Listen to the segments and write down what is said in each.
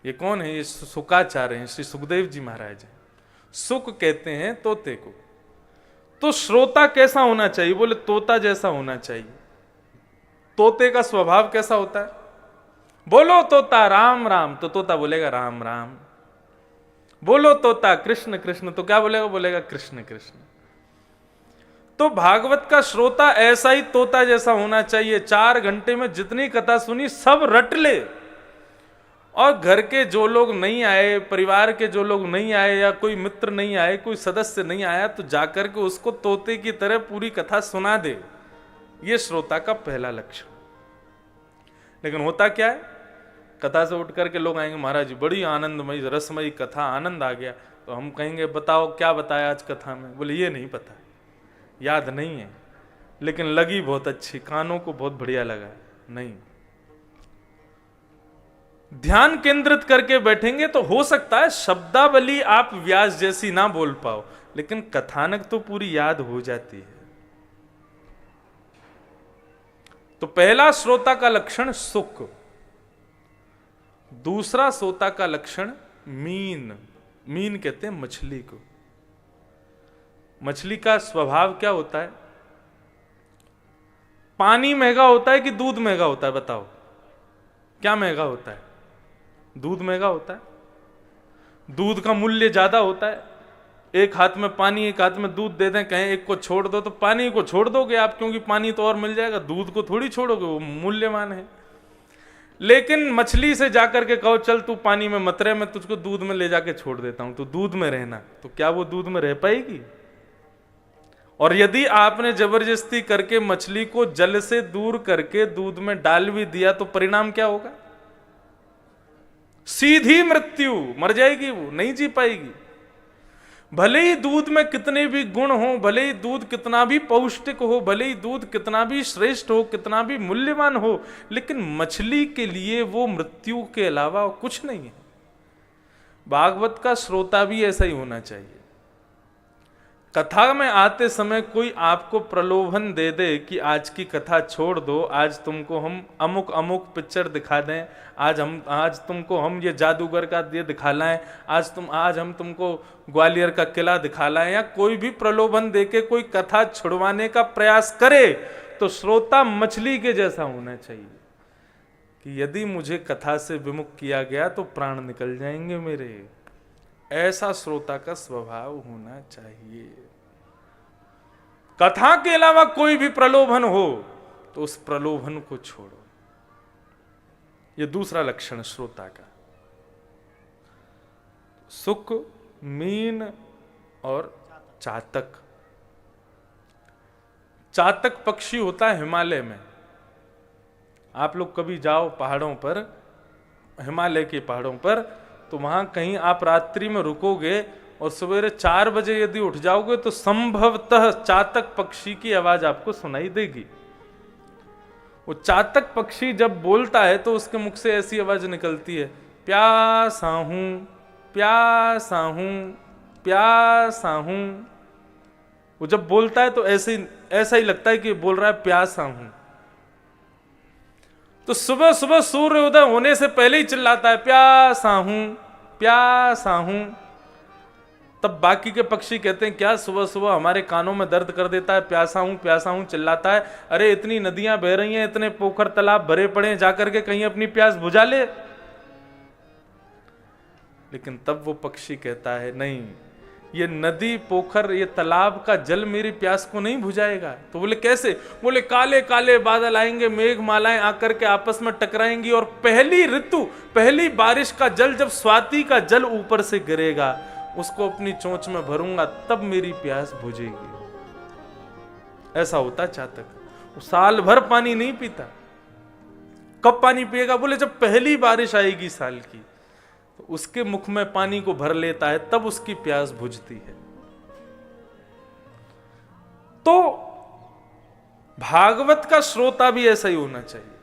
ये कौन है? ये सुकाचार्य हैं, श्री सुखदेव जी महाराज हैं। सुक कहते हैं तोते को। तो श्रोता कैसा होना चाहिए? बोले तोता जैसा होना चाहिए। तोते का स्वभाव कैसा होता है? बोलो तोता राम राम, तो तोता बोलेगा राम राम। बोलो तोता कृष्ण कृष्ण, तो क्या बोलेगा? बोलेगा कृष्ण कृष्ण। तो भागवत का श्रोता ऐसा ही तोता जैसा होना चाहिए। 4 घंटे में जितनी कथा सुनी सब रट ले, और घर के जो लोग नहीं आए, परिवार के जो लोग नहीं आए, या कोई मित्र नहीं आए, कोई सदस्य नहीं आया, तो जाकर के उसको तोते की तरह पूरी कथा सुना दे। ये श्रोता का पहला लक्षण। लेकिन होता क्या है? कथा से उठ करके लोग आएंगे, महाराज जी बड़ी आनंदमयी रसमयी कथा, आनंद आ गया। तो हम कहेंगे बताओ क्या बताया आज कथा में? बोले ये नहीं पता, याद नहीं है, लेकिन लगी बहुत अच्छी, कानों को बहुत बढ़िया लगा। नहीं, ध्यान केंद्रित करके बैठेंगे तो हो सकता है शब्दावली आप व्यास जैसी ना बोल पाओ, लेकिन कथानक तो पूरी याद हो जाती है। तो पहला श्रोता का लक्षण सुख। दूसरा श्रोता का लक्षण मीन। मीन कहते हैं मछली को। मछली का स्वभाव क्या होता है? पानी महंगा होता है कि दूध महंगा होता है? बताओ, क्या महंगा होता है? दूध महंगा होता है। दूध का मूल्य ज्यादा होता है। एक हाथ में पानी, एक हाथ में दूध दे दें, कहें एक को छोड़ दो, तो पानी को छोड़ दोगे आप, क्योंकि पानी तो और मिल जाएगा। दूध को थोड़ी छोड़ोगे, वो मूल्यवान है। लेकिन मछली से जाकर के कहो चल तू पानी में मत रह, मैं तुझको दूध में ले जाके छोड़ देता हूं, तो दूध में रहना, तो क्या वो दूध में रह पाएगी? और यदि आपने जबरदस्ती करके मछली को जल से दूर करके दूध में डाल भी दिया, तो परिणाम क्या होगा? सीधी मृत्यु, मर जाएगी, वो नहीं जी पाएगी। भले ही दूध में कितने भी गुण हो, भले ही दूध कितना भी पौष्टिक हो, भले ही दूध कितना भी श्रेष्ठ हो, कितना भी मूल्यवान हो, लेकिन मछली के लिए वो मृत्यु के अलावा कुछ नहीं है। भागवत का श्रोता भी ऐसा ही होना चाहिए। कथा में आते समय कोई आपको प्रलोभन दे दे कि आज की कथा छोड़ दो, आज तुमको हम अमुक अमुक पिक्चर दिखा दें, आज तुमको हम ये जादूगर का ये दिखा लाएं, आज हम तुमको ग्वालियर का किला दिखा लाएं, या कोई भी प्रलोभन दे के कोई कथा छुड़वाने का प्रयास करे, तो श्रोता मछली के जैसा होना चाहिए कि यदि मुझे कथा से विमुख किया गया तो प्राण निकल जाएंगे मेरे। ऐसा श्रोता का स्वभाव होना चाहिए। कथा के अलावा कोई भी प्रलोभन हो तो उस प्रलोभन को छोड़ो। यह दूसरा लक्षण श्रोता का। सुक, मीन और चातक। चातक पक्षी होता है हिमालय में। आप लोग कभी जाओ पहाड़ों पर, हिमालय के पहाड़ों पर, तो वहां कहीं आप रात्रि में रुकोगे और सवेरे 4 बजे यदि उठ जाओगे तो संभवतः चातक पक्षी की आवाज आपको सुनाई देगी। वो चातक पक्षी जब बोलता है तो उसके मुख से ऐसी आवाज निकलती है, प्यासा हूं, प्यासा हूं, प्यासा हूं। वो जब बोलता है तो ऐसा ही लगता है कि बोल रहा है प्यासा हूं। तो सुबह सुबह सूर्य उदय होने से पहले ही चिल्लाता है प्यासा हूं, प्यासा हूं। तब बाकी के पक्षी कहते हैं क्या सुबह सुबह हमारे कानों में दर्द कर देता है, प्यासा हूं चिल्लाता है। अरे इतनी नदियां बह रही हैं, इतने पोखर तालाब भरे पड़े हैं, जाकर के कहीं अपनी प्यास बुझा ले। लेकिन तब वो पक्षी कहता है नहीं, ये नदी पोखर ये तालाब का जल मेरी प्यास को नहीं बुझाएगा। तो बोले कैसे? बोले काले काले बादल आएंगे, मेघ मालाएं आकर के आपस में टकराएंगी, और पहली ऋतु, पहली बारिश का जल, जब स्वाति का जल ऊपर से गिरेगा, उसको अपनी चोंच में भरूंगा, तब मेरी प्यास बुझेगी। ऐसा होता चातक। वो साल भर पानी नहीं पीता। कब पानी पिएगा? बोले जब पहली बारिश आएगी साल की, तो उसके मुख में पानी को भर लेता है, तब उसकी प्यास बुझती है। तो भागवत का श्रोता भी ऐसा ही होना चाहिए।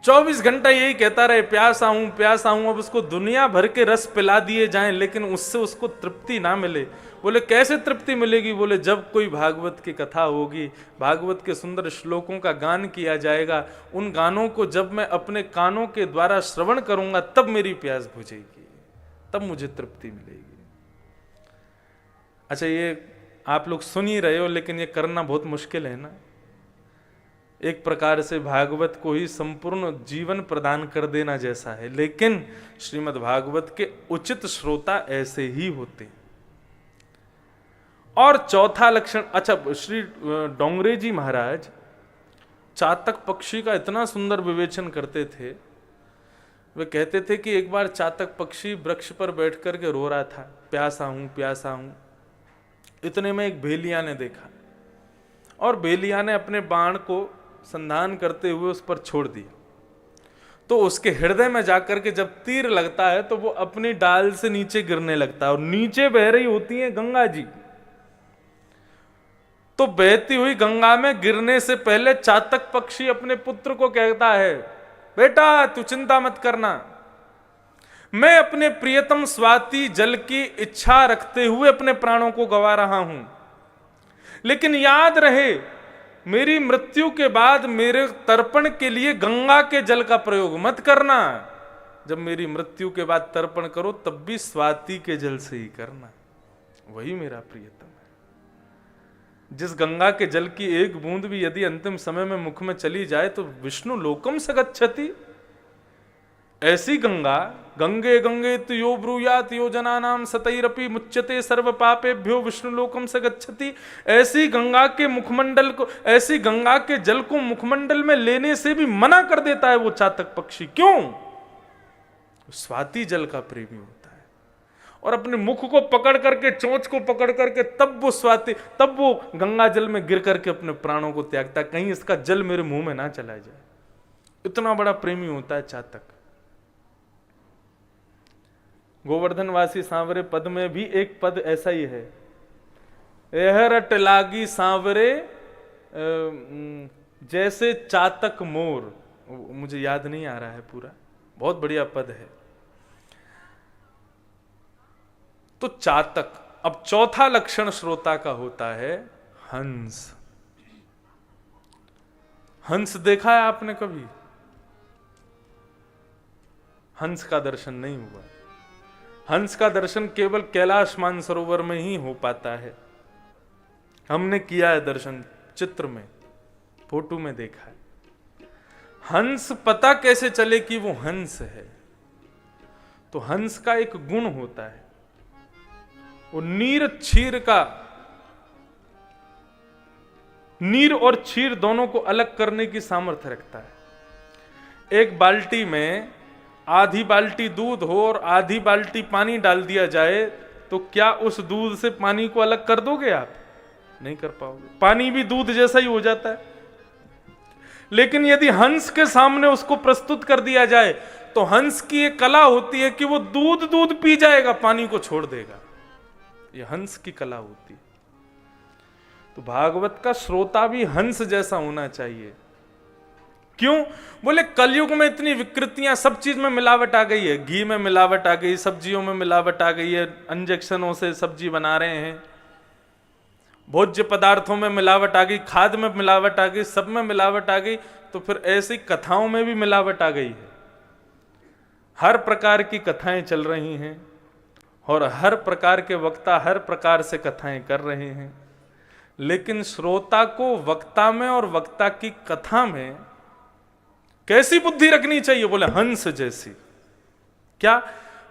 24 घंटा यही कहता रहे प्यासा हूं प्यासा हूं, अब उसको दुनिया भर के रस पिला दिए जाएं लेकिन उससे उसको तृप्ति ना मिले। बोले कैसे तृप्ति मिलेगी? बोले जब कोई भागवत की कथा होगी, भागवत के सुंदर श्लोकों का गान किया जाएगा, उन गानों को जब मैं अपने कानों के द्वारा श्रवण करूंगा तब मेरी प्यास बुझेगी, तब मुझे तृप्ति मिलेगी। अच्छा, ये आप लोग सुन ही रहे हो लेकिन ये करना बहुत मुश्किल है ना। एक प्रकार से भागवत को ही संपूर्ण जीवन प्रदान कर देना जैसा है, लेकिन श्रीमद् भागवत के उचित श्रोता ऐसे ही होते हैं। और चौथा लक्षण, अच्छा, श्री डोंगरे जी महाराज चातक पक्षी का इतना सुंदर विवेचन करते थे। वे कहते थे कि एक बार चातक पक्षी वृक्ष पर बैठ करके रो रहा था, प्यासा हूं प्यासा हूं। इतने में एक भेलिया ने देखा और भेलिया ने अपने बाण को संधान करते हुए उस पर छोड़ दिया। तो उसके हृदय में जाकर के जब तीर लगता है तो वो अपनी डाल से नीचे गिरने लगता है और नीचे बह रही होती है गंगा जी। तो बहती हुई गंगा में गिरने से पहले चातक पक्षी अपने पुत्र को कहता है, बेटा तू चिंता मत करना, मैं अपने प्रियतम स्वाति जल की इच्छा रखते हुए अपने प्राणों को गंवा रहा हूं, लेकिन याद रहे मेरी मृत्यु के बाद मेरे तर्पण के लिए गंगा के जल का प्रयोग मत करना। जब मेरी मृत्यु के बाद तर्पण करो तब भी स्वाति के जल से ही करना, वही मेरा प्रियतम है। जिस गंगा के जल की एक बूंद भी यदि अंतिम समय में मुख में चली जाए तो विष्णु लोकम स गच्छति। ऐसी गंगा, गंगे गंगे तु यो ब्रूयात यो जनानाम सतैरपि मुच्यते सर्व पापेभ्यो विष्णु लोकम से गच्छति। ऐसी गंगा के मुखमंडल को, ऐसी गंगा के जल को मुखमंडल में लेने से भी मना कर देता है वो चातक पक्षी। क्यों? स्वाति जल का प्रेमी होता है और अपने मुख को पकड़ करके, चोंच को पकड़ करके तब वो गंगा जल में गिर करके अपने प्राणों को त्यागता है, कहीं इसका जल मेरे मुंह में ना चला जाए। इतना बड़ा प्रेमी होता है चातक। गोवर्धनवासी सांवरे पद में भी एक पद ऐसा ही है, एहरट लागी सांवरे जैसे चातक मोर। मुझे याद नहीं आ रहा है पूरा, बहुत बढ़िया पद है। तो चातक। अब चौथा लक्षण श्रोता का होता है हंस। हंस देखा है आपने कभी? हंस का दर्शन नहीं हुआ। हंस का दर्शन केवल कैलाश मानसरोवर में ही हो पाता है। हमने किया है दर्शन, चित्र में, फोटो में देखा है। हंस पता कैसे चले कि वो हंस है? तो हंस का एक गुण होता है, वो नीर और क्षीर दोनों को अलग करने की सामर्थ्य रखता है। एक बाल्टी में आधी बाल्टी दूध हो और आधी बाल्टी पानी डाल दिया जाए तो क्या उस दूध से पानी को अलग कर दोगे आप? नहीं कर पाओगे। पानी भी दूध जैसा ही हो जाता है। लेकिन यदि हंस के सामने उसको प्रस्तुत कर दिया जाए तो हंस की एक कला होती है कि वो दूध पी जाएगा, पानी को छोड़ देगा। ये हंस की कला होती है। तो भागवत का श्रोता भी हंस जैसा होना चाहिए। क्यों? बोले कलयुग में इतनी विकृतियां, सब चीज में मिलावट आ गई है। घी में मिलावट आ गई, सब्जियों में मिलावट आ गई है, इंजेक्शनों से सब्जी बना रहे हैं, भोज्य पदार्थों में मिलावट आ गई, खाद में मिलावट आ गई, सब में मिलावट आ गई। तो फिर ऐसी कथाओं में भी मिलावट आ गई है। हर प्रकार की कथाएं चल रही हैं और हर प्रकार के वक्ता हर प्रकार से कथाएं कर रहे हैं, लेकिन श्रोता को वक्ता में और वक्ता की कथा में कैसी बुद्धि रखनी चाहिए? बोले हंस जैसी। क्या?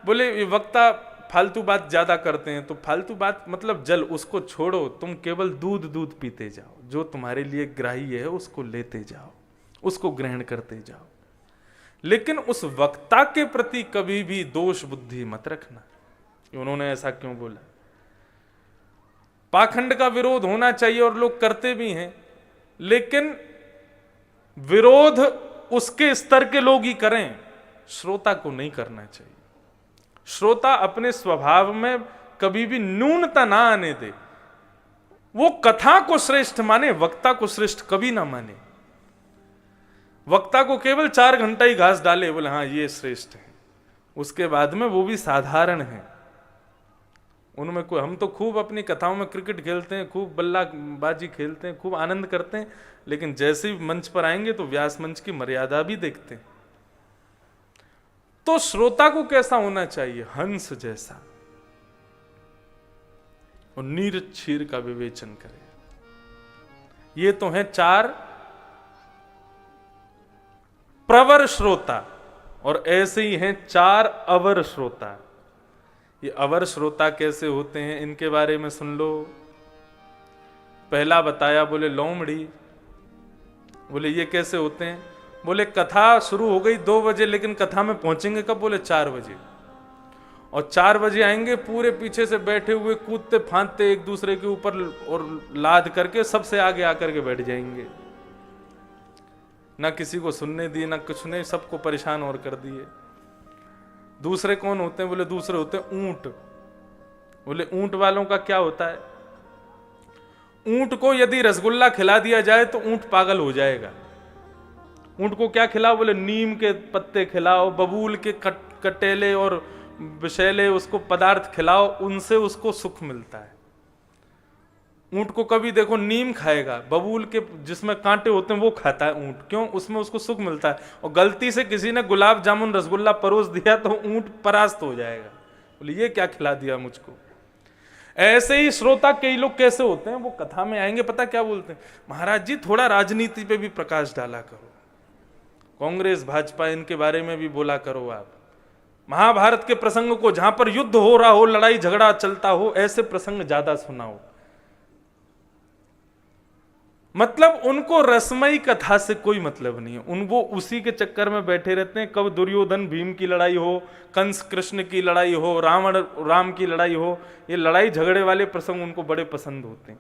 बोले वक्ता फालतू बात ज्यादा करते हैं। तो फालतू बात मतलब जल, उसको छोड़ो, तुम केवल दूध पीते जाओ, जो तुम्हारे लिए ग्राह्य है उसको लेते जाओ, उसको ग्रहण करते जाओ, लेकिन उस वक्ता के प्रति कभी भी दोष बुद्धि मत रखना। उन्होंने ऐसा क्यों बोला? पाखंड का विरोध होना चाहिए और लोग करते भी हैं, लेकिन विरोध उसके स्तर के लोग ही करें, श्रोता को नहीं करना चाहिए। श्रोता अपने स्वभाव में कभी भी न्यूनता ना आने दे। वो कथा को श्रेष्ठ माने, वक्ता को श्रेष्ठ कभी ना माने। वक्ता को केवल 4 घंटा ही घास डाले, बोले हाँ ये श्रेष्ठ है, उसके बाद में वो भी साधारण है, उनमें कोई, हम तो खूब अपनी कथाओं में क्रिकेट खेलते हैं, खूब बल्लाबाजी खेलते हैं, खूब आनंद करते हैं, लेकिन जैसे ही मंच पर आएंगे तो व्यास मंच की मर्यादा भी देखते हैं। तो श्रोता को कैसा होना चाहिए? हंस जैसा, और नीर क्षीर का विवेचन करे। ये तो हैं 4 प्रवर श्रोता, और ऐसे ही हैं 4 अवर श्रोता। ये अवर श्रोता कैसे होते हैं, इनके बारे में सुन लो। पहला बताया, बोले लोमड़ी। बोले ये कैसे होते हैं? बोले कथा शुरू हो गई 2 बजे, लेकिन कथा में पहुंचेंगे कब? बोले 4 बजे। और 4 बजे आएंगे, पूरे पीछे से बैठे हुए कूदते फांदते एक दूसरे के ऊपर और लाद करके सबसे आगे आकर के बैठ जाएंगे, ना किसी को सुनने दिए, ना कुछ नहीं, सबको परेशान और कर दिए। दूसरे कौन होते हैं? बोले दूसरे होते हैं ऊंट। बोले ऊंट वालों का क्या होता है? ऊंट को यदि रसगुल्ला खिला दिया जाए तो ऊंट पागल हो जाएगा। ऊंट को क्या खिलाओ? बोले नीम के पत्ते खिलाओ, बबूल के कटेले और विषैले उसको पदार्थ खिलाओ, उनसे उसको सुख मिलता है। ऊंट को कभी देखो नीम खाएगा, बबूल के जिसमें कांटे होते हैं वो खाता है ऊंट, क्यों? उसमें उसको सुख मिलता है। और गलती से किसी ने गुलाब जामुन रसगुल्ला परोस दिया तो ऊंट परास्त हो जाएगा, बोले ये क्या खिला दिया मुझको। ऐसे ही श्रोता कई लोग कैसे होते हैं, वो कथा में आएंगे, पता क्या बोलते हैं? महाराज जी थोड़ा राजनीति पे भी प्रकाश डाला करो, कांग्रेस भाजपा इनके बारे में भी बोला करो आप, महाभारत के प्रसंग को, जहां पर युद्ध हो रहा हो, लड़ाई झगड़ा चलता हो, ऐसे प्रसंग ज्यादा सुनाओ। मतलब उनको रसमयी कथा से कोई मतलब नहीं है, वो उसी के चक्कर में बैठे रहते हैं। कब दुर्योधन भीम की लड़ाई हो, कंस कृष्ण की लड़ाई हो, रावण राम की लड़ाई हो, ये लड़ाई झगड़े वाले प्रसंग उनको बड़े पसंद होते हैं।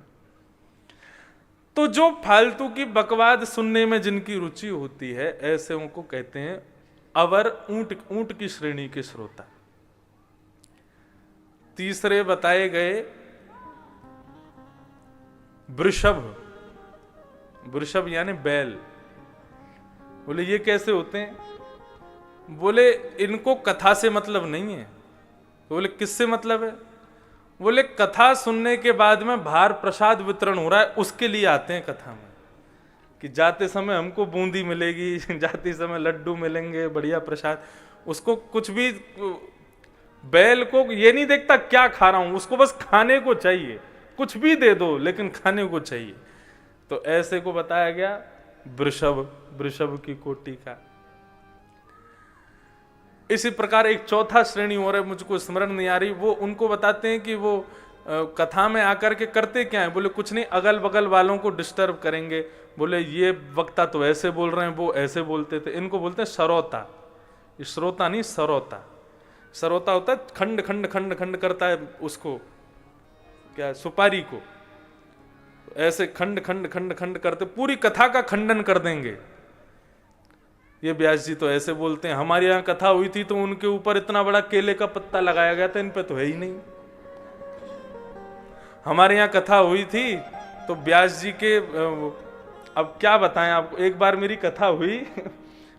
तो जो फालतू की बकवाद सुनने में जिनकी रुचि होती है, ऐसे उनको कहते हैं अवर, ऊंट की श्रेणी के श्रोता। तीसरे बताए गए वृषभ। वृषभ यानी बैल। बोले ये कैसे होते हैं? बोले इनको कथा से मतलब नहीं है। तो बोले किससे मतलब है? बोले कथा सुनने के बाद में बाहर प्रसाद वितरण हो रहा है, उसके लिए आते हैं कथा में, कि जाते समय हमको बूंदी मिलेगी, जाते समय लड्डू मिलेंगे, बढ़िया प्रसाद। उसको कुछ भी, बैल को ये नहीं देखता क्या खा रहा हूं, उसको बस खाने को चाहिए, कुछ भी दे दो लेकिन खाने को चाहिए। तो ऐसे को बताया गया वृषभ, वृषभ की कोटि का। इसी प्रकार एक चौथा श्रेणी और है, मुझको स्मरण नहीं आ रही, वो उनको बताते हैं कि वो कथा में आकर के करते क्या है। बोले कुछ नहीं, अगल बगल वालों को डिस्टर्ब करेंगे। बोले ये वक्ता तो ऐसे बोल रहे हैं, वो ऐसे बोलते थे। इनको बोलते हैं सरोता। ये श्रोता नहीं, सरोता। सरोता होता है खंड खंड खंड खंड करता है उसको, क्या, सुपारी को, ऐसे खंड खंड खंड खंड करते पूरी कथा का खंडन कर देंगे। ये व्यास जी तो ऐसे बोलते हैं, हमारे यहाँ कथा हुई थी तो उनके ऊपर इतना बड़ा केले का पत्ता लगाया गया था, इन पे तो है ही नहीं। हमारे यहाँ कथा हुई थी तो व्यास जी के, अब क्या बताएं आपको, एक बार मेरी कथा हुई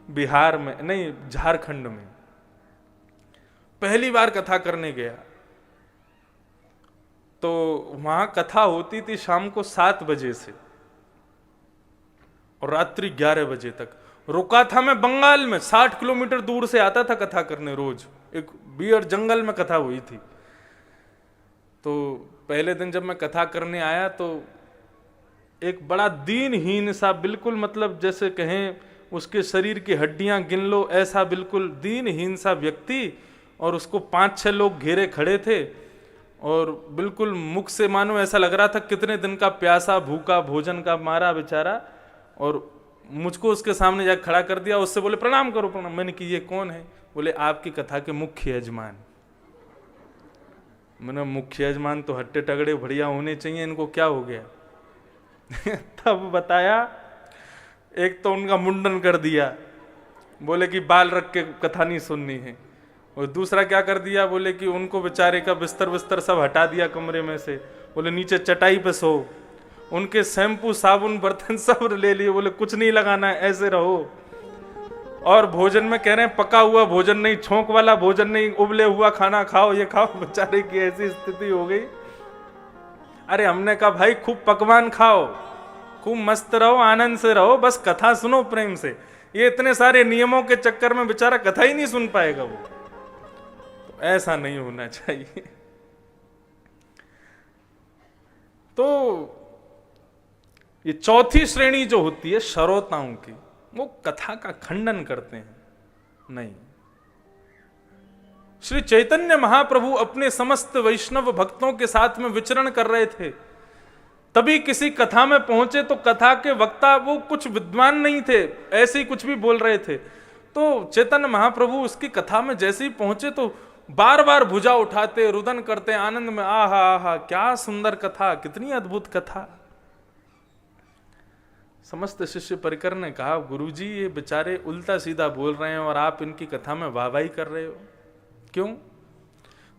बिहार में, नहीं झारखंड में, पहली बार कथा करने गया। तो वहां कथा होती थी शाम को 7 बजे से और रात्रि 11 बजे तक। रुका था मैं बंगाल में, 60 किलोमीटर दूर से आता था कथा करने रोज। एक बियर जंगल में कथा हुई थी। तो पहले दिन जब मैं कथा करने आया तो एक बड़ा दीनहीन सा, बिल्कुल मतलब जैसे कहें उसके शरीर की हड्डियां गिन लो, ऐसा बिल्कुल दीनहीन सा व्यक्ति, और उसको 5-6 लोग घेरे खड़े थे और बिल्कुल मुख से मानो ऐसा लग रहा था कितने दिन का प्यासा भूखा भोजन का मारा बेचारा। और मुझको उसके सामने जाकर खड़ा कर दिया। उससे बोले प्रणाम करो, प्रणाम। मैंने कि ये कौन है? बोले आपकी कथा के मुख्य यजमान। मैंने मुख्य यजमान तो हट्टे टगड़े बढ़िया होने चाहिए, इनको क्या हो गया? तब बताया, एक तो उनका मुंडन कर दिया, बोले कि बाल रख के कथा नहीं सुननी है। और दूसरा क्या कर दिया, बोले कि उनको बेचारे का बिस्तर सब हटा दिया कमरे में से, बोले नीचे चटाई पे सो। उनके शैम्पू साबुन बर्तन सब ले लिए, बोले कुछ नहीं लगाना है, ऐसे रहो। और भोजन में कह रहे हैं पका हुआ भोजन नहीं, छोंक वाला भोजन नहीं, उबले हुआ खाना खाओ, ये खाओ। बेचारे की ऐसी स्थिति हो गई। अरे हमने कहा भाई खूब पकवान खाओ, खूब मस्त रहो, आनंद से रहो, बस कथा सुनो प्रेम से। ये इतने सारे नियमों के चक्कर में बेचारा कथा ही नहीं सुन पाएगा वो। तो ऐसा नहीं होना चाहिए। तो ये चौथी श्रेणी जो होती है श्रोताओं की, वो कथा का खंडन करते हैं। नहीं, श्री चैतन्य महाप्रभु अपने समस्त वैष्णव भक्तों के साथ में विचरण कर रहे थे, तभी किसी कथा में पहुंचे तो कथा के वक्ता वो कुछ विद्वान नहीं थे, ऐसे ही कुछ भी बोल रहे थे। तो चैतन्य महाप्रभु उसकी कथा में जैसे ही पहुंचे तो बार बार भुजा उठाते, रुदन करते आनंद में, आहा आहा क्या सुंदर कथा, कितनी अद्भुत कथा। समस्त शिष्य परिकर ने कहा, गुरुजी ये बेचारे उल्टा सीधा बोल रहे हैं और आप इनकी कथा में वाहवाही कर रहे हो, क्यों?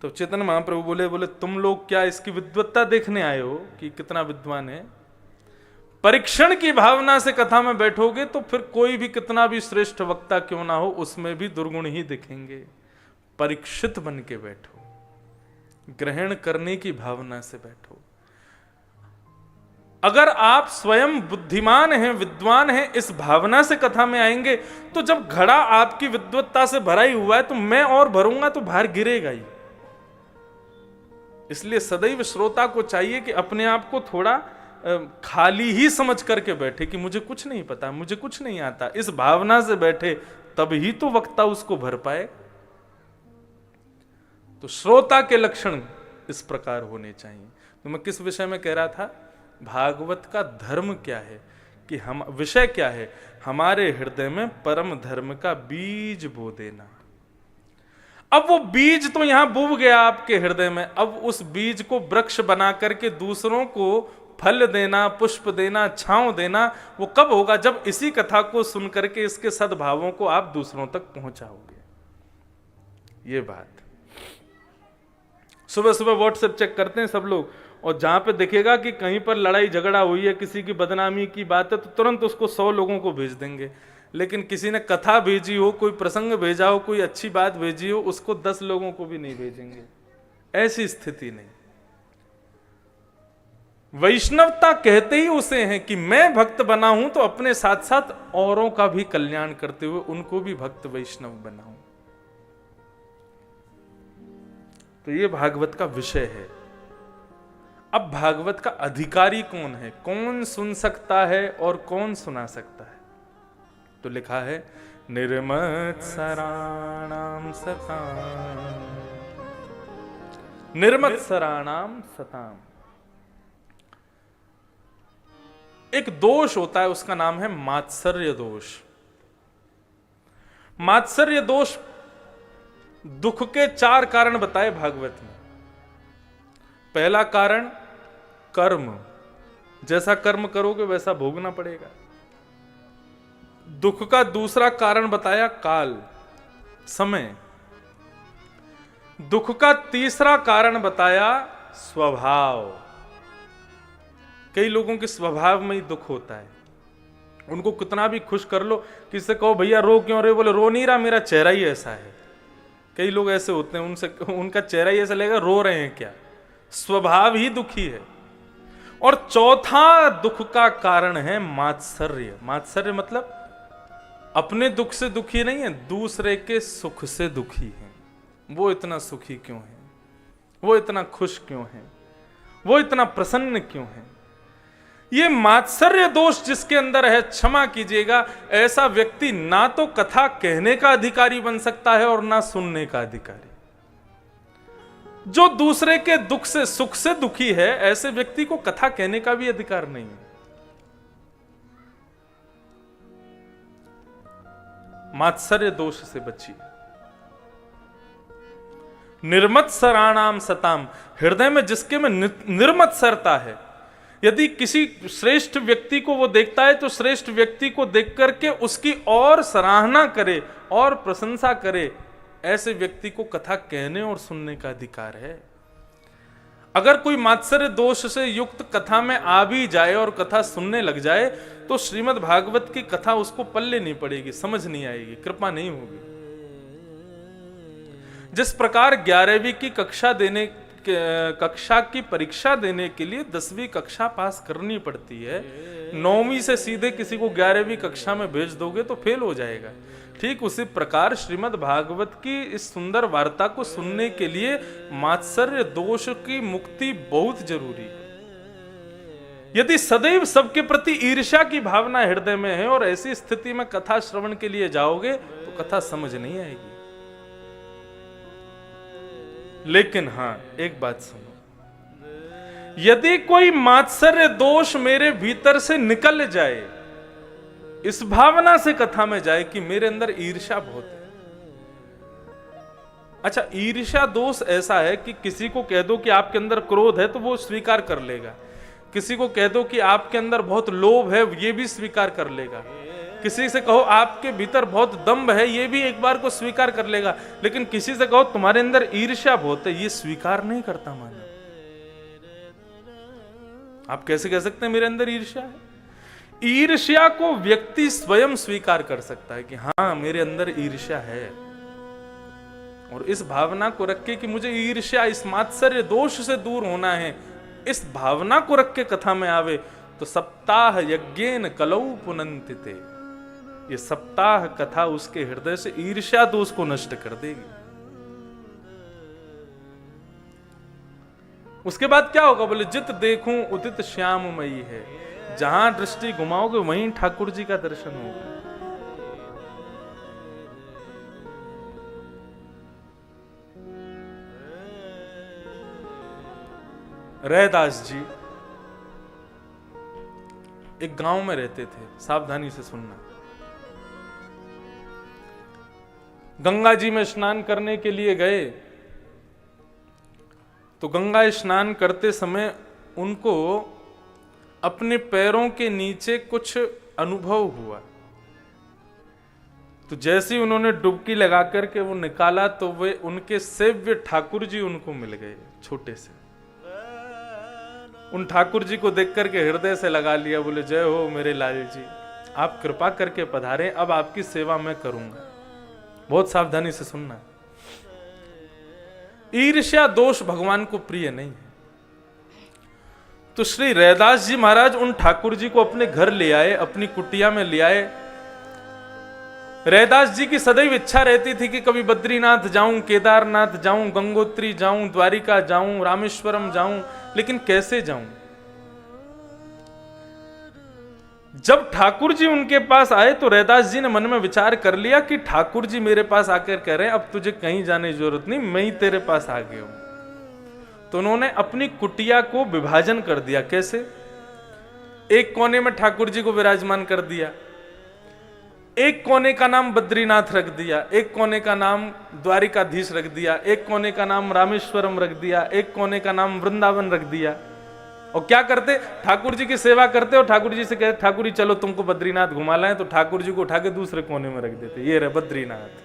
तो चैतन्य महाप्रभु बोले तुम लोग क्या इसकी विद्वत्ता देखने आए हो कि कितना विद्वान है? परीक्षण की भावना से कथा में बैठोगे तो फिर कोई भी कितना भी श्रेष्ठ वक्ता क्यों ना हो, उसमें भी दुर्गुण ही दिखेंगे। परीक्षित बन के बैठो, ग्रहण करने की भावना से बैठो। अगर आप स्वयं बुद्धिमान हैं, विद्वान हैं, इस भावना से कथा में आएंगे तो जब घड़ा आपकी विद्वत्ता से भरा ही हुआ है तो मैं और भरूंगा तो बाहर गिरेगा ही। इसलिए सदैव श्रोता को चाहिए कि अपने आप को थोड़ा खाली ही समझ करके बैठे कि मुझे कुछ नहीं पता, मुझे कुछ नहीं आता। इस भावना से बैठे तब ही तो वक्ता उसको भर पाए। तो श्रोता के लक्षण इस प्रकार होने चाहिए। तो मैं किस विषय में कह रहा था? भागवत का धर्म क्या है कि हम, विषय क्या है? हमारे हृदय में परम धर्म का बीज बो देना। अब वो बीज तो यहां बूब गया आपके हृदय में, अब उस बीज को वृक्ष बना करके दूसरों को फल देना, पुष्प देना, छांव देना, वो कब होगा? जब इसी कथा को सुन करके इसके सद्भावों को आप दूसरों तक पहुंचाओगे। ये बात सुबह सुबह व्हाट्सएप चेक करते हैं सब लोग, और जहां पे दिखेगा कि कहीं पर लड़ाई झगड़ा हुई है, किसी की बदनामी की बात है, तो तुरंत उसको 100 लोगों को भेज देंगे। लेकिन किसी ने कथा भेजी हो, कोई प्रसंग भेजा हो, कोई अच्छी बात भेजी हो, उसको 10 लोगों को भी नहीं भेजेंगे। ऐसी स्थिति नहीं। वैष्णवता कहते ही उसे हैं कि मैं भक्त बना हूं तो अपने साथ साथ औरों का भी कल्याण करते हुए उनको भी भक्त वैष्णव बनाऊं। तो ये भागवत का विषय है। अब भागवत का अधिकारी कौन है, कौन सुन सकता है और कौन सुना सकता है? तो लिखा है निर्मत्सराणाम सताम, निर्मत्सराणाम सताम। एक दोष होता है, उसका नाम है मात्सर्य दोष। मात्सर्य दोष दुख के 4 कारण बताए भागवत में। पहला कारण कर्म, जैसा कर्म करोगे वैसा भोगना पड़ेगा। दुख का दूसरा कारण बताया काल, समय। दुख का तीसरा कारण बताया स्वभाव। कई लोगों के स्वभाव में ही दुख होता है, उनको कितना भी खुश कर लो, किससे कहो भैया रो क्यों रहे, बोले रो नहीं रहा, मेरा चेहरा ही ऐसा है। कई लोग ऐसे होते हैं, उनसे उनका चेहरा ही ऐसा लगेगा, रो रहे हैं क्या, स्वभाव ही दुखी है। और चौथा दुख का कारण है मात्सर्य। मात्सर्य मतलब अपने दुख से दुखी नहीं है, दूसरे के सुख से दुखी है। वो इतना सुखी क्यों है, वो इतना खुश क्यों है, वो इतना प्रसन्न क्यों है। ये मात्सर्य दोष जिसके अंदर है, क्षमा कीजिएगा, ऐसा व्यक्ति ना तो कथा कहने का अधिकारी बन सकता है और ना सुनने का अधिकारी। जो दूसरे के दुख से, सुख से दुखी है, ऐसे व्यक्ति को कथा कहने का भी अधिकार नहीं है। मात्सर्य दोष से बचिए। निर्मत्सराणाम सताम, हृदय में जिसके में निर्मत्सरता है, यदि किसी श्रेष्ठ व्यक्ति को वो देखता है तो श्रेष्ठ व्यक्ति को देख करके उसकी और सराहना करे और प्रशंसा करे, ऐसे व्यक्ति को कथा कहने और सुनने का अधिकार है। अगर कोई मात्सर्य दोष से युक्त कथा में आ भी जाए और कथा सुनने लग जाए तो श्रीमद् भागवत की कथा उसको पल्ले नहीं पड़ेगी, समझ नहीं आएगी, कृपा नहीं होगी। जिस प्रकार 11वीं की कक्षा की परीक्षा देने के लिए 10वीं कक्षा पास करनी पड़ती है, 9वीं से सीधे किसी को 11वीं कक्षा में भेज दोगे तो फेल हो जाएगा। ठीक उसी प्रकार श्रीमद् भागवत की इस सुंदर वार्ता को सुनने के लिए मात्सर्य दोष की मुक्ति बहुत जरूरी है। यदि सदैव सबके प्रति ईर्ष्या की भावना हृदय में है और ऐसी स्थिति में कथा श्रवण के लिए जाओगे तो कथा समझ नहीं आएगी। लेकिन हां, एक बात सुनो, यदि कोई मात्सर्य दोष मेरे भीतर से निकल जाए, इस भावना से कथा में जाए कि मेरे अंदर ईर्ष्या बहुत है। अच्छा, ईर्ष्या दोष ऐसा है कि किसी को कह दो कि आपके अंदर क्रोध है तो वो स्वीकार कर लेगा, किसी को कह दो कि आपके अंदर बहुत लोभ है, ये भी स्वीकार कर लेगा, किसी से कहो आपके भीतर बहुत दंभ है, ये भी एक बार को स्वीकार कर लेगा, लेकिन किसी से कहो तुम्हारे अंदर ईर्ष्या बहुत है, ये स्वीकार नहीं करता मानव। आप कैसे कह सकते हैं मेरे अंदर ईर्ष्या है? ईर्ष्या को व्यक्ति स्वयं स्वीकार कर सकता है कि हां मेरे अंदर ईर्ष्या है, और इस भावना को रख के कि मुझे ईर्ष्या, इस मात्सर्य दोष से दूर होना है, इस भावना को रख के कथा में आवे तो सप्ताह यज्ञेन कलौ पुनन्तिते, ये सप्ताह कथा उसके हृदय से ईर्ष्या दोष को नष्ट कर देगी। उसके बाद क्या होगा? बोले जित देखूं उदित श्याममयी है, जहां दृष्टि घुमाओगे वहीं ठाकुर जी का दर्शन होगा। रैदास जी एक गांव में रहते थे, सावधानी से सुनना। गंगा जी में स्नान करने के लिए गए तो गंगा स्नान करते समय उनको अपने पैरों के नीचे कुछ अनुभव हुआ। तो जैसे ही उन्होंने डुबकी लगा करके वो निकाला तो वे उनके सेव्य ठाकुर जी उनको मिल गए, छोटे से। उन ठाकुर जी को देख करके हृदय से लगा लिया, बोले जय हो मेरे लाल जी, आप कृपा करके पधारे, अब आपकी सेवा मैं करूंगा। बहुत सावधानी से सुनना। ईर्ष्या दोष भगवान को प्रिय नहीं है। तो श्री रैदास जी महाराज उन ठाकुर जी को अपने घर ले आए, अपनी कुटिया में ले आए। रैदास जी की सदैव इच्छा रहती थी कि कभी बद्रीनाथ जाऊं, केदारनाथ जाऊं, गंगोत्री जाऊं, द्वारिका जाऊं, रामेश्वरम जाऊं, लेकिन कैसे जाऊं? जब ठाकुर जी उनके पास आए तो रैदास जी ने मन में विचार कर लिया कि ठाकुर जी मेरे पास आकर कह रहे हैं अब तुझे कहीं जाने की जरूरत नहीं, मैं ही तेरे पास आ गया हूं। तो उन्होंने अपनी कुटिया को विभाजन कर दिया। कैसे? एक कोने में ठाकुर जी को विराजमान कर दिया, एक कोने का नाम बद्रीनाथ रख दिया, एक कोने का नाम द्वारिकाधीश रख दिया, एक कोने का नाम रामेश्वरम रख दिया, एक कोने का नाम वृंदावन रख दिया। और क्या करते? ठाकुर जी की सेवा करते और ठाकुर जी से कहते ठाकुर जी चलो तुमको बद्रीनाथ घुमा लाएं, तो ठाकुर जी को उठा के दूसरे कोने में रख देते, ये रहे बद्रीनाथ।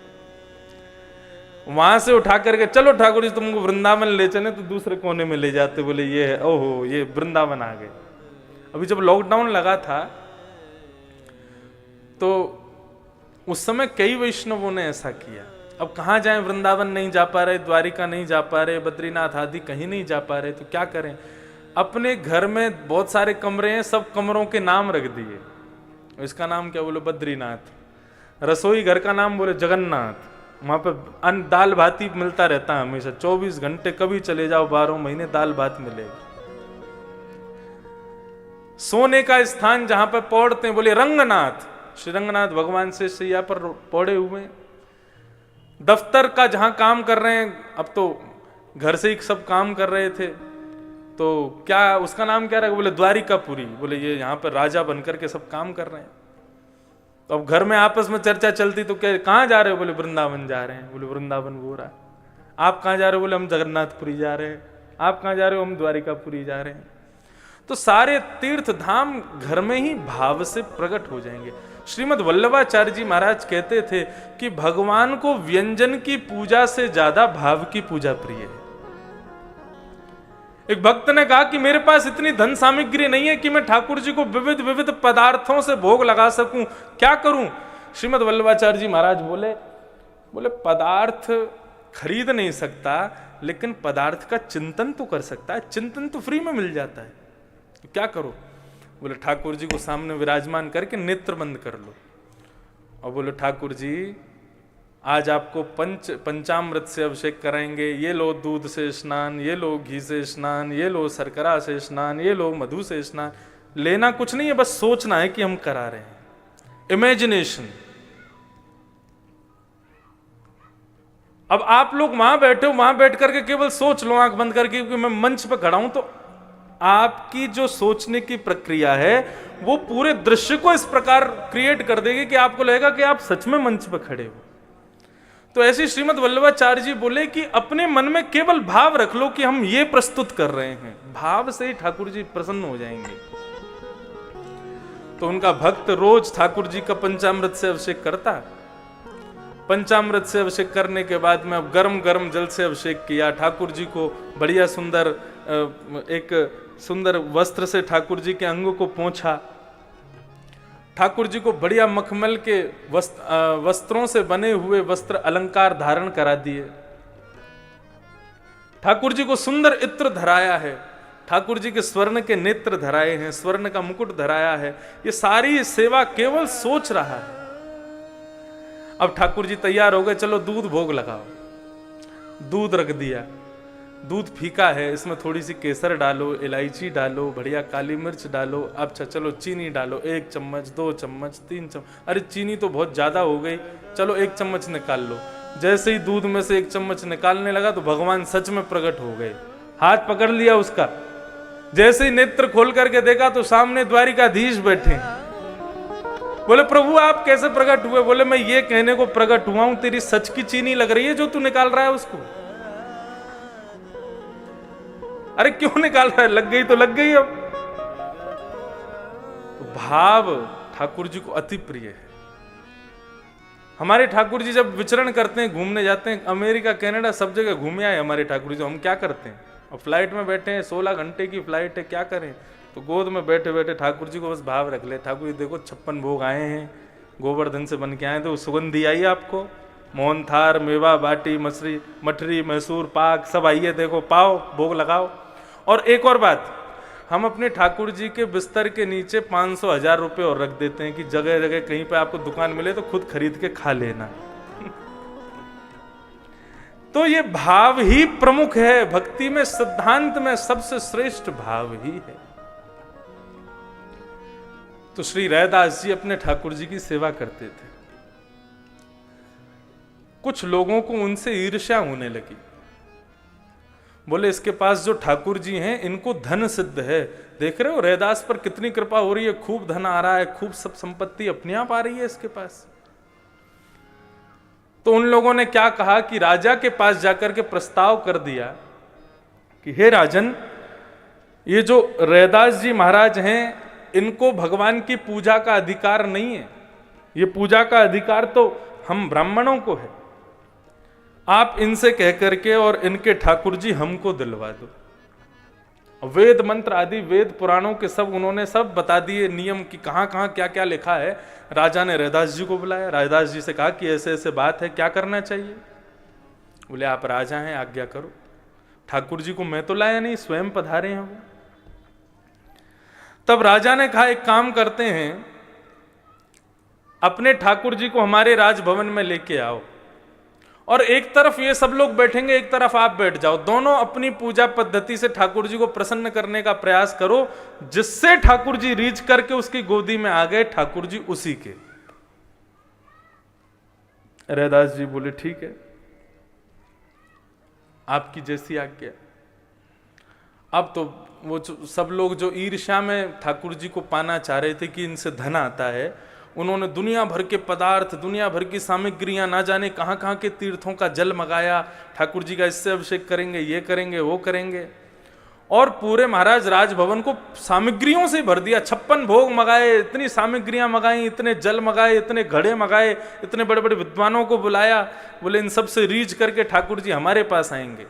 वहां से उठा करके चलो ठाकुर जी तुमको वृंदावन ले चले, तो दूसरे कोने में ले जाते, बोले ये है, ओहो ये वृंदावन आ गए। अभी जब लॉकडाउन लगा था तो उस समय कई वैष्णवों ने ऐसा किया। अब कहां जाएं? वृंदावन नहीं जा पा रहे, द्वारिका नहीं जा पा रहे, बद्रीनाथ आदि कहीं नहीं जा पा रहे, तो क्या करें? अपने घर में बहुत सारे कमरे हैं, सब कमरों के नाम रख दिए। इसका नाम क्या? बोले बद्रीनाथ। रसोई घर का नाम बोले जगन्नाथ। वहां पर अन्न दाल भात ही मिलता रहता है हमेशा, 24 घंटे कभी चले जाओ, 12 महीने दाल भात मिलेगा। सोने का स्थान जहां पर पौड़ते हैं बोले रंगनाथ, श्री रंगनाथ भगवान से सैया पर पौड़े हुए। दफ्तर का जहां काम कर रहे हैं, अब तो घर से ही सब काम कर रहे थे, तो क्या उसका नाम क्या रहा? बोले द्वारिकापुरी। बोले ये यहाँ पर राजा बनकर के सब काम कर रहे हैं। तो अब घर में आपस में चर्चा चलती तो क्या कहाँ जा रहे हो? बोले वृंदावन जा रहे हैं। बोले वृंदावन वो रहा। आप कहाँ जा रहे हो? बोले हम जगन्नाथपुरी जा रहे हैं। आप कहाँ जा रहे हो? हम द्वारिकापुरी जा रहे हैं। तो सारे तीर्थ धाम घर में ही भाव से प्रकट हो जाएंगे। श्रीमद् वल्लभाचार्य जी महाराज कहते थे कि भगवान को व्यंजन की पूजा से ज्यादा भाव की पूजा प्रिय है। एक भक्त ने कहा कि मेरे पास इतनी धन सामग्री नहीं है कि मैं ठाकुर जी को विविध विविध पदार्थों से भोग लगा सकूं, क्या करूं? श्रीमद् वल्लभाचार्य जी महाराज बोले पदार्थ खरीद नहीं सकता, लेकिन पदार्थ का चिंतन तो कर सकता है। चिंतन तो फ्री में मिल जाता है, तो क्या करो? बोले ठाकुर जी को सामने विराजमान करके नेत्र बंद कर लो और बोले ठाकुर जी आज आपको पंचामृत से अभिषेक कराएंगे, ये लो दूध से स्नान, ये लो घी से स्नान, ये लो शर्करा से स्नान, ये लो मधु से स्नान। लेना कुछ नहीं है, बस सोचना है कि हम करा रहे हैं। इमेजिनेशन। अब आप लोग वहां बैठे हो, वहां बैठ करके केवल सोच लो आंख बंद करके कि मैं मंच पर खड़ा हूं, तो आपकी जो सोचने की प्रक्रिया है वो पूरे दृश्य को इस प्रकार क्रिएट कर देगी कि आपको लगेगा कि आप सच में मंच पर खड़े हो। तो ऐसे श्रीमद् वल्लभाचार्य जी बोले कि अपने मन में केवल भाव रख लो कि हम ये प्रस्तुत कर रहे हैं, भाव से ही ठाकुर जी प्रसन्न हो जाएंगे। तो उनका भक्त रोज ठाकुर जी का पंचामृत से अभिषेक करता। पंचामृत से अभिषेक करने के बाद में अब गरम गरम जल से अभिषेक किया। ठाकुर जी को बढ़िया सुंदर एक सुंदर वस्त्र से ठाकुर जी के अंगों को पोंछा। ठाकुर जी को बढ़िया मखमल के वस्त्रों से बने हुए वस्त्र अलंकार धारण करा दिए। ठाकुर जी को सुंदर इत्र धराया है, ठाकुर जी के स्वर्ण के नेत्र धराए हैं, स्वर्ण का मुकुट धराया है। ये सारी सेवा केवल सोच रहा है। अब ठाकुर जी तैयार हो गए, चलो दूध भोग लगाओ। दूध रख दिया, दूध फीका है, इसमें थोड़ी सी केसर डालो, इलायची डालो, बढ़िया काली मिर्च डालो। अच्छा चलो चीनी डालो, 1 चम्मच, 2 चम्मच, 3 चम्मच। अरे चीनी तो बहुत ज्यादा हो गई, चलो 1 चम्मच निकाल लो। जैसे ही दूध में से 1 चम्मच निकालने लगा तो भगवान सच में प्रकट हो गए। हाथ पकड़ लिया उसका, जैसे ही नेत्र खोल करके देखा तो सामने द्वारिकाधीश बैठे। बोले प्रभु आप कैसे प्रकट हुए? बोले मैं ये कहने को प्रकट हुआ हूं, तेरी सच की चीनी लग रही है जो तू निकाल रहा है उसको। अरे क्यों निकाल रहा है? लग गई तो लग गई। अब तो भाव ठाकुर जी को अति प्रिय है। हमारे ठाकुर जी जब विचरण करते हैं, घूमने जाते हैं, अमेरिका कनाडा सब जगह घूमे आए हमारे ठाकुर जी। हम क्या करते हैं? और फ्लाइट में बैठे हैं, 16 घंटे की फ्लाइट है, क्या करें? तो गोद में बैठे बैठे ठाकुर जी को बस भाव रख ले। ठाकुर जी देखो 56 भोग आए हैं, गोवर्धन से बन के आए, तो सुगंधी आई आपको। मोहन थार, मेवा, बाटी, मठरी, मैसूर पाक सब आइए, देखो पाओ, भोग लगाओ। और एक और बात, हम अपने ठाकुर जी के बिस्तर के नीचे 500-1000 रुपए और रख देते हैं कि जगह जगह कहीं पे आपको दुकान मिले तो खुद खरीद के खा लेना। तो ये भाव ही प्रमुख है भक्ति में। सिद्धांत में सबसे श्रेष्ठ भाव ही है। तो श्री रैदास जी अपने ठाकुर जी की सेवा करते थे। कुछ लोगों को उनसे ईर्ष्या होने लगी। बोले इसके पास जो ठाकुर जी हैं इनको धन सिद्ध है, देख रहे हो रैदास पर कितनी कृपा हो रही है, खूब धन आ रहा है, खूब सब संपत्ति अपने आप आ रही है इसके पास। तो उन लोगों ने क्या कहा कि राजा के पास जाकर के प्रस्ताव कर दिया कि हे राजन, ये जो रैदास जी महाराज हैं इनको भगवान की पूजा का अधिकार नहीं है, ये पूजा का अधिकार तो हम ब्राह्मणों को है। आप इनसे कह करके और इनके ठाकुर जी हमको दिलवा दो। वेद मंत्र आदि वेद पुराणों के सब उन्होंने सब बता दिए नियम कि कहां कहां क्या क्या लिखा है। राजा ने रैदास जी को बुलाया, रैदास जी से कहा कि ऐसे ऐसे बात है, क्या करना चाहिए? बोले आप राजा हैं, आज्ञा करो। ठाकुर जी को मैं तो लाया नहीं, स्वयं पधारे हैं वो। तब राजा ने कहा एक काम करते हैं, अपने ठाकुर जी को हमारे राजभवन में लेके आओ और एक तरफ ये सब लोग बैठेंगे, एक तरफ आप बैठ जाओ। दोनों अपनी पूजा पद्धति से ठाकुर जी को प्रसन्न करने का प्रयास करो, जिससे ठाकुर जी रीच करके उसकी गोदी में आ गए, ठाकुर जी उसी के। रैदास जी बोले ठीक है, आपकी जैसी आज्ञा। अब तो वो सब लोग जो ईर्ष्या में ठाकुर जी को पाना चाह रहे थे कि इनसे धन आता है, उन्होंने दुनिया भर के पदार्थ, दुनिया भर की सामग्रियां, ना जाने कहां कहां के तीर्थों का जल मंगाया। ठाकुर जी का इससे अभिषेक करेंगे, ये करेंगे, वो करेंगे, और पूरे महाराज राजभवन को सामग्रियों से भर दिया। 56 भोग मंगाए, इतनी सामग्रियां मंगाई, इतने जल मंगाए, इतने घड़े मंगाए, इतने बड़े बड़े विद्वानों को बुलाया। बोले इन सब से रीझ करके ठाकुर जी हमारे पास आएंगे।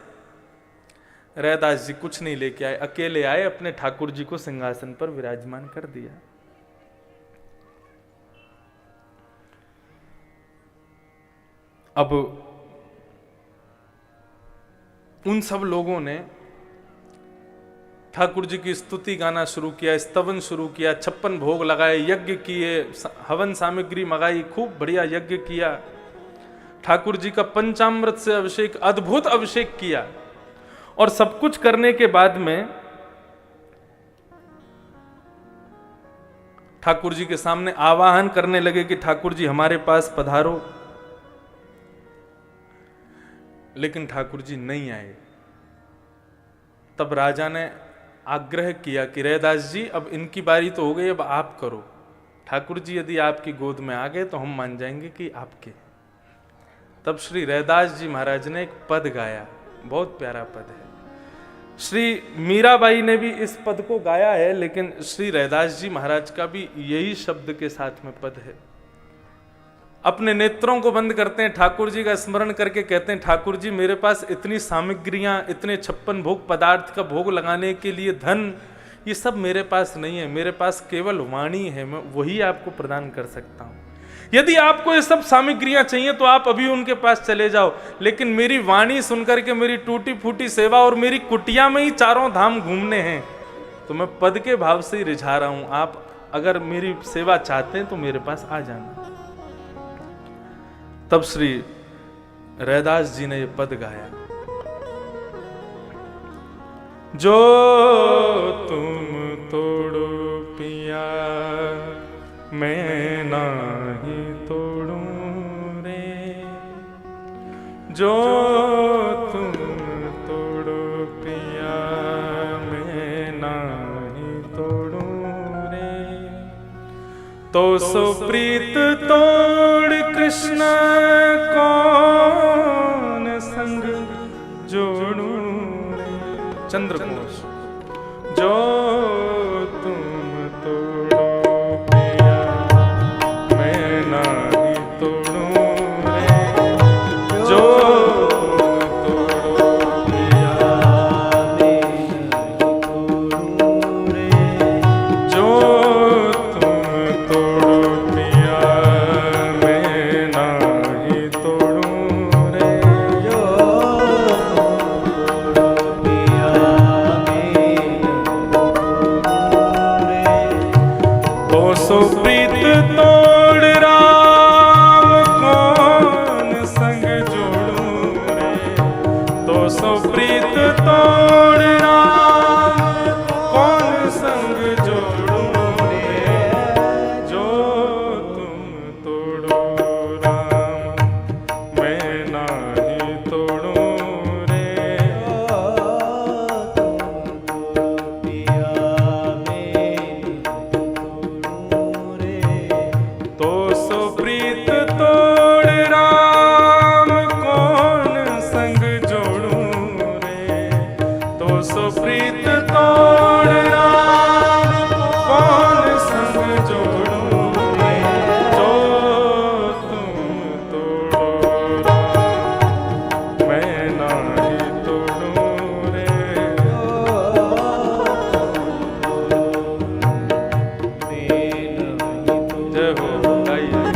रैदास जी कुछ नहीं लेके आए, अकेले आए, अपने ठाकुर जी को सिंहासन पर विराजमान कर दिया। अब उन सब लोगों ने ठाकुर जी की स्तुति गाना शुरू किया, स्तवन शुरू किया, 56 भोग लगाए, यज्ञ किए, हवन सामग्री मंगाई, खूब बढ़िया यज्ञ किया, ठाकुर जी का पंचामृत से अभिषेक, अद्भुत अभिषेक किया। और सब कुछ करने के बाद में ठाकुर जी के सामने आवाहन करने लगे कि ठाकुर जी हमारे पास पधारो, लेकिन ठाकुर जी नहीं आए। तब राजा ने आग्रह किया कि रैदास जी अब इनकी बारी तो हो गई, अब आप करो। ठाकुर जी यदि आपकी गोद में आ गए तो हम मान जाएंगे कि आपके। तब श्री रैदास जी महाराज ने एक पद गाया, बहुत प्यारा पद है। श्री मीराबाई ने भी इस पद को गाया है, लेकिन श्री रैदास जी महाराज का भी यही शब्द के साथ में पद है। अपने नेत्रों को बंद करते हैं, ठाकुर जी का स्मरण करके कहते हैं, ठाकुर जी मेरे पास इतनी सामग्रियां, इतने 56 भोग पदार्थ का भोग लगाने के लिए धन, ये सब मेरे पास नहीं है, मेरे पास केवल वाणी है, मैं वही आपको प्रदान कर सकता हूं। यदि आपको ये सब सामग्रियां चाहिए तो आप अभी उनके पास चले जाओ, लेकिन मेरी वाणी सुनकर के मेरी टूटी फूटी सेवा और मेरी कुटिया में ही चारों धाम घूमने हैं, तो मैं पद के भाव से ही रिझा रहा हूं। आप अगर मेरी सेवा चाहते हैं तो मेरे पास आ जाना। तब श्री रैदास जी ने ये पद गाया, जो तुम तोड़ो पिया मैं नाही तोड़ू रे, जो तुम तोड़ो पिया मैं नाही तोड़ू रे, तो सो प्रीत तोड़ कृष्ण कौन संग जोड़ू रे। चंद्रकोश, जो तुम तोड़ो पिया मैं नाही तोड़ू रे, जो तुम तोड़ो पिया मैं नाही तोड़ू रे, जो तुम तोड़ो पिया मैं नाही तोड़ू रे, जो तो सो प्रीत तोड़ राम कौन संग जोड़ू रे, तो सो प्रीत तोड़ राम कौन संग जोड़ू रे, जो तुम तोड़ो राम मैं नाही तोड़ू रे, तो सो प्रीत तोड़ राम कौन संग जोड़ू रे, तो सो प्रीत तोड़ राम कौन संग जोड़ू रे, जो तुम तोड़ो राम मैं नाही तोड़ू रे, जय हो गाइए।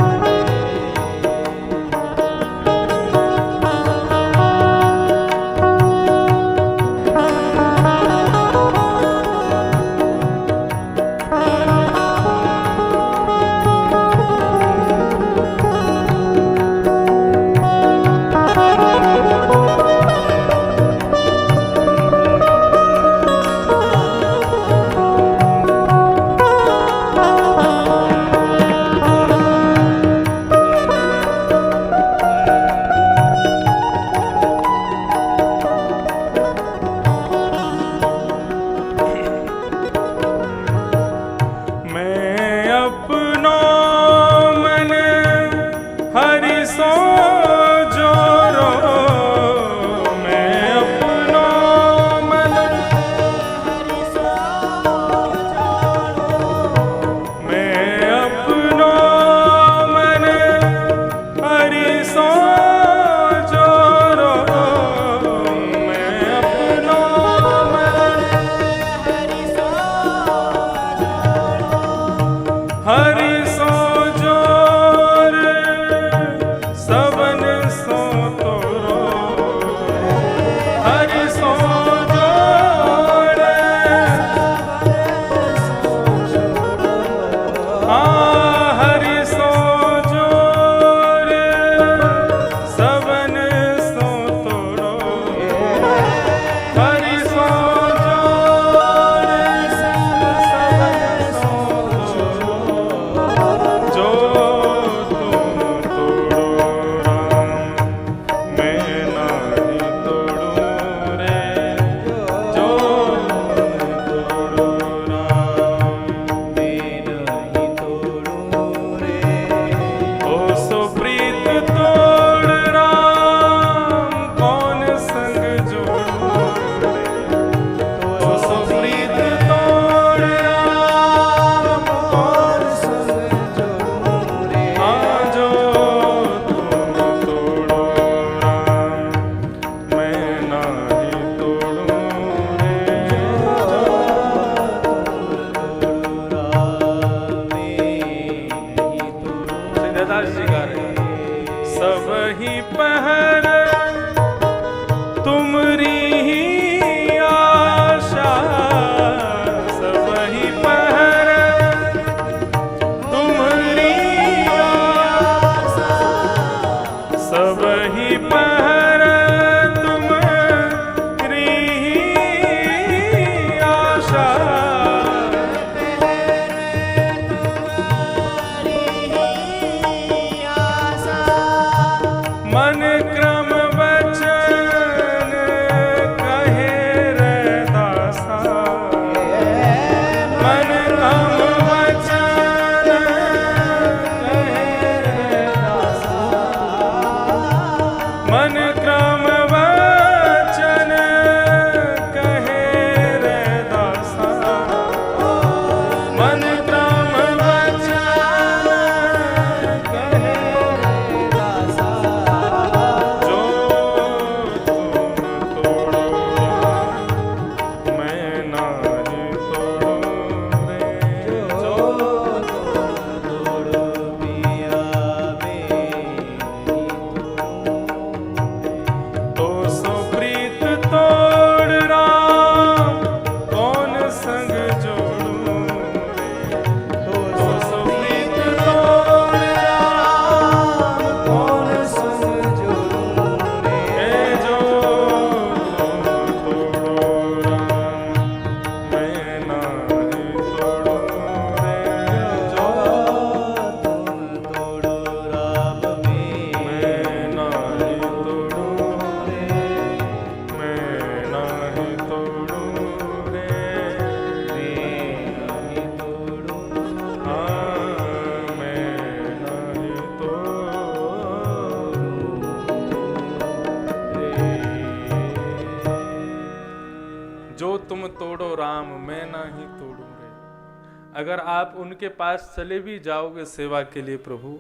तुम तोड़ो राम, मैं ना ही तोड़ूं रे। अगर आप उनके पास चले भी जाओगे सेवा के लिए प्रभु,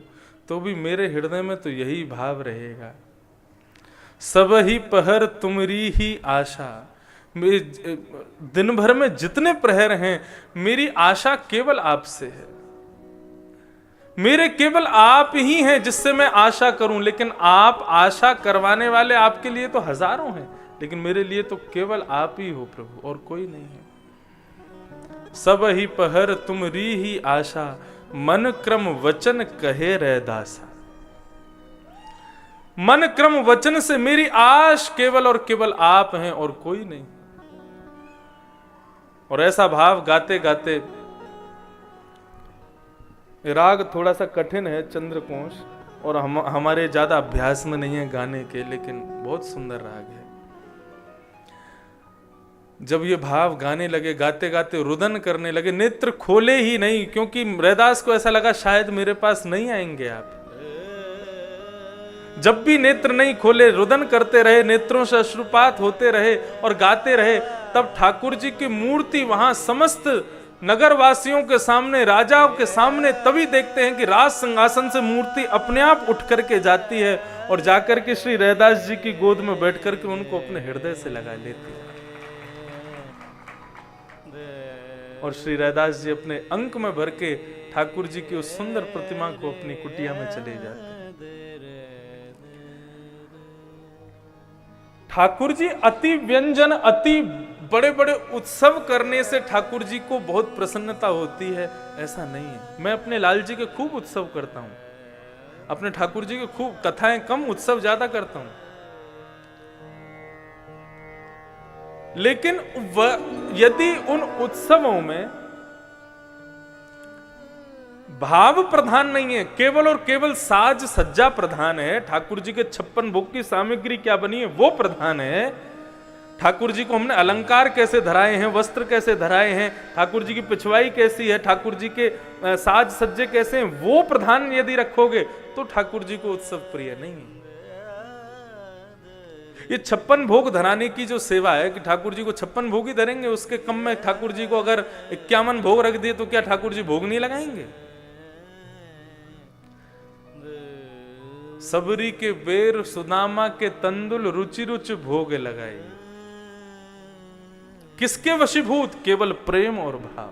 तो भी मेरे हृदय में तो यही भाव रहेगा, सब ही पहर तुमरी ही आशा। दिन भर में जितने प्रहर हैं, मेरी आशा केवल आपसे है, मेरे केवल आप ही हैं जिससे मैं आशा करूं। लेकिन आप आशा करवाने वाले आपके लिए तो हजारों हैं, लेकिन मेरे लिए तो केवल आप ही हो प्रभु, और कोई नहीं है। सब ही पहर तुमरी ही आशा, मन क्रम वचन कहे रह दासा। मन क्रम वचन से मेरी आश केवल और केवल आप हैं और कोई नहीं। और ऐसा भाव गाते गाते, राग थोड़ा सा कठिन है चंद्रकोश, और हमारे ज्यादा अभ्यास में नहीं है गाने के, लेकिन बहुत सुंदर राग है। जब ये भाव गाने लगे, गाते गाते रुदन करने लगे, नेत्र खोले ही नहीं, क्योंकि रैदास को ऐसा लगा शायद मेरे पास नहीं आएंगे आप। जब भी नेत्र नहीं खोले, रुदन करते रहे, नेत्रों से अश्रुपात होते रहे और गाते रहे, तब ठाकुर जी की मूर्ति वहां समस्त नगर वासियों के सामने, राजाओं के सामने, तभी देखते हैं कि राज सिंहासन से मूर्ति अपने आप उठ करके जाती है और जाकर के श्री रैदास जी की गोद में बैठ करके उनको अपने हृदय से लगा लेती है। और श्री रैदास जी अपने अंक में भर के ठाकुर जी की उस सुंदर प्रतिमा को अपनी कुटिया में चले जाते हैं। ठाकुर जी अति व्यंजन, अति बड़े बड़े उत्सव करने से ठाकुर जी को बहुत प्रसन्नता होती है, ऐसा नहीं है। मैं अपने लाल जी के खूब उत्सव करता हूं, अपने ठाकुर जी के खूब कथाएं कम, उत्सव ज्यादा करता हूं। लेकिन यदि उन उत्सवों में भाव प्रधान नहीं है, केवल और केवल साज सज्जा प्रधान है, ठाकुर जी के 56 भोग की सामग्री क्या बनी है वो प्रधान है, ठाकुर जी को हमने अलंकार कैसे धराए हैं, वस्त्र कैसे धराए हैं, ठाकुर जी की पिछवाई कैसी है, ठाकुर जी के साज सज्जे कैसे हैं, वो प्रधान यदि रखोगे तो ठाकुर जी को उत्सव प्रिय नहीं है। ये 56 भोग धराने की जो सेवा है कि ठाकुर जी को 56 भोग ही धरेंगे, उसके कम में ठाकुर जी को अगर 51 भोग रख दिए तो क्या ठाकुर जी भोग नहीं लगाएंगे? सबरी के बेर सुदामा के तंदुल रुचि रुच भोग लगाए। किसके वशीभूत? केवल प्रेम और भाव।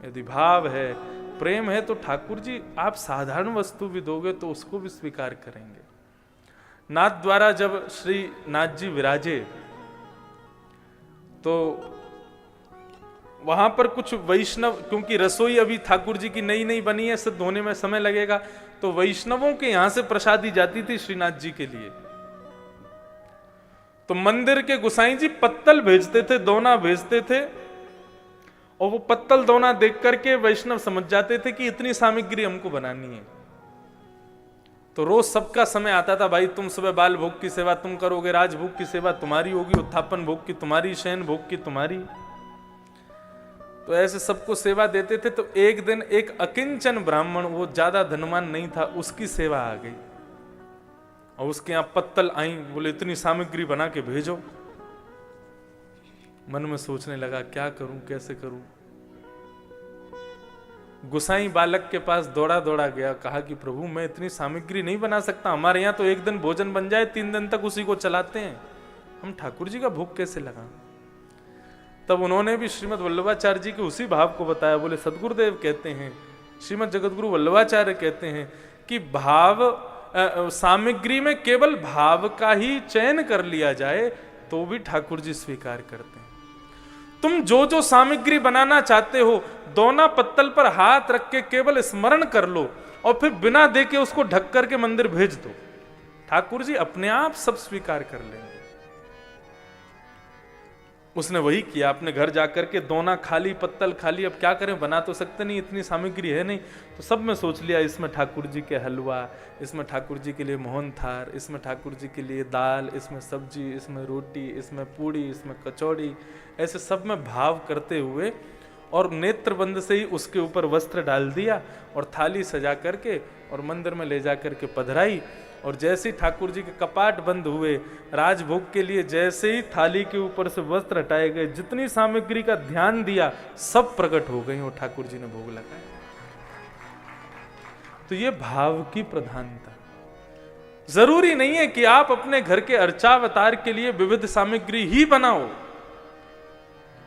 यदि भाव है, प्रेम है, तो ठाकुर जी आप साधारण वस्तु भी दोगे तो उसको भी स्वीकार करेंगे। नाथ द्वारा जब श्री नाथ जी विराजे तो वहां पर कुछ वैष्णव, क्योंकि रसोई अभी ठाकुर जी की नई नई बनी है, सिद्ध होने में समय लगेगा, तो वैष्णवों के यहां से प्रसादी जाती थी श्रीनाथ जी के लिए। तो मंदिर के गुसाई जी पत्तल भेजते थे, दोना भेजते थे, और वो पत्तल दोना देख करके वैष्णव समझ जाते थे कि इतनी सामग्री हमको बनानी है। तो रोज सबका समय आता था, भाई तुम सुबह बाल भोग की सेवा तुम करोगे, राज भोग की सेवा तुम्हारी होगी, उत्थापन भोग की तुम्हारी, शयन भोग की तुम्हारी। तो ऐसे सबको सेवा देते थे। तो एक दिन एक अकिंचन ब्राह्मण, वो ज्यादा धनवान नहीं था, उसकी सेवा आ गई और उसके यहां पत्तल आई, बोले इतनी सामग्री बना के भेजो। मन में सोचने लगा क्या करूं, कैसे करूं। गुसाई बालक के पास दौड़ा दौड़ा गया, कहा कि प्रभु मैं इतनी सामग्री नहीं बना सकता, हमारे यहाँ तो एक दिन भोजन बन जाए, 3 दिन तक उसी को चलाते हैं, हम ठाकुर जी का भोग कैसे लगाएं। तब उन्होंने भी श्रीमद वल्लभाचार्य जी के उसी भाव को बताया। बोले सदगुरुदेव कहते हैं, श्रीमद जगतगुरु वल्लभाचार्य कहते हैं कि भाव सामग्री में केवल भाव का ही चयन कर लिया जाए तो भी ठाकुर जी स्वीकार करते हैं। तुम जो जो सामग्री बनाना चाहते हो, दोना पत्तल पर हाथ रख के केवल स्मरण कर लो और फिर बिना देके उसको ढक करके मंदिर भेज दो, ठाकुर जी अपने आप सब स्वीकार कर लेंगे। उसने वही किया, अपने घर जाकर के दोना खाली, पत्तल खाली, अब क्या करें, बना तो सकते नहीं, इतनी सामग्री है नहीं। तो सब में सोच लिया, इसमें ठाकुर जी के हलवा, इसमें ठाकुर जी के लिए मोहन थार, इसमें ठाकुर जी के लिए दाल, इसमें सब्जी, इसमें रोटी, इसमें पूड़ी, इसमें कचौड़ी, ऐसे सब में भाव करते हुए और नेत्र बंद से ही उसके ऊपर वस्त्र डाल दिया और थाली सजा करके और मंदिर में ले जा करके पधराई। और जैसे ही ठाकुर जी के कपाट बंद हुए, राजभोग के लिए जैसे ही थाली के ऊपर से वस्त्र हटाए गए, जितनी सामग्री का ध्यान दिया सब प्रकट हो गई और ठाकुर जी ने भोग लगाया। तो ये भाव की प्रधानता। जरूरी नहीं है कि आप अपने घर के अर्चावतार के लिए विविध सामग्री ही बनाओ,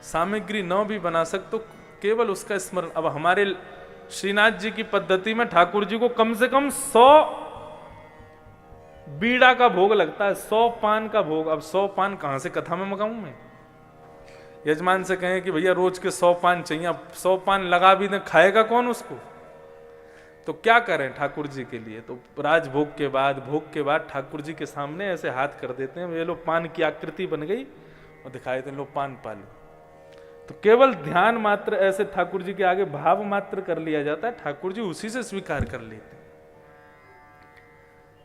सामग्री न भी बना सकते तो केवल उसका स्मरण। अब हमारे श्रीनाथ जी की पद्धति में ठाकुर जी को कम से कम 100 बीड़ा का भोग लगता है, 100 पान का भोग। अब 100 पान कहां से कथा में मंगाऊं मैं? यजमान से कहें कि भैया रोज के 100 पान चाहिए, अब 100 पान लगा भी न खाएगा कौन उसको? तो क्या करें ठाकुर जी के लिए? तो राजभोग के बाद, भोग के बाद ठाकुर जी के सामने ऐसे हाथ कर देते हैं, ये लो पान की आकृति बन गई, और दिखाई देते लो पान पालो। तो केवल ध्यान मात्र ऐसे ठाकुर जी के आगे भाव मात्र कर लिया जाता है, ठाकुर जी उसी से स्वीकार कर लेते हैं।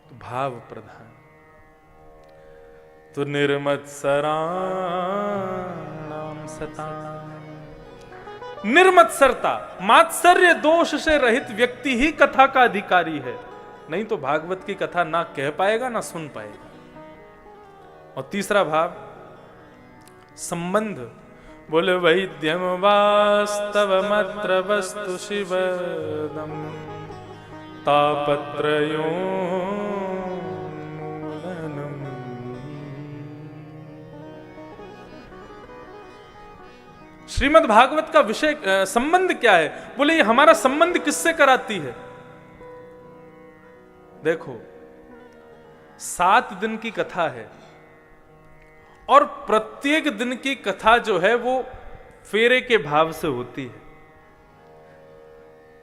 तो भाव प्रधान। तो निर्मत्सराणाम सता, निर्मत्सरता, मात्सर्य दोष से रहित व्यक्ति ही कथा का अधिकारी है, नहीं तो भागवत की कथा ना कह पाएगा ना सुन पाएगा। और तीसरा भाव संबंध। बोले वैद्यम वास्तवमत्र वस्तु शिवदम तापत्रयोन्मूलनम्। श्रीमद् भागवत का विषय संबंध क्या है? बोले ये हमारा संबंध किससे कराती है? देखो 7 दिन की कथा है और प्रत्येक दिन की कथा जो है वो फेरे के भाव से होती है।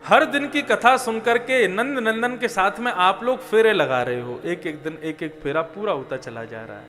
हर दिन की कथा सुनकर के नंद नंदन के साथ में आप लोग फेरे लगा रहे हो, एक एक दिन एक एक फेरा पूरा होता चला जा रहा है।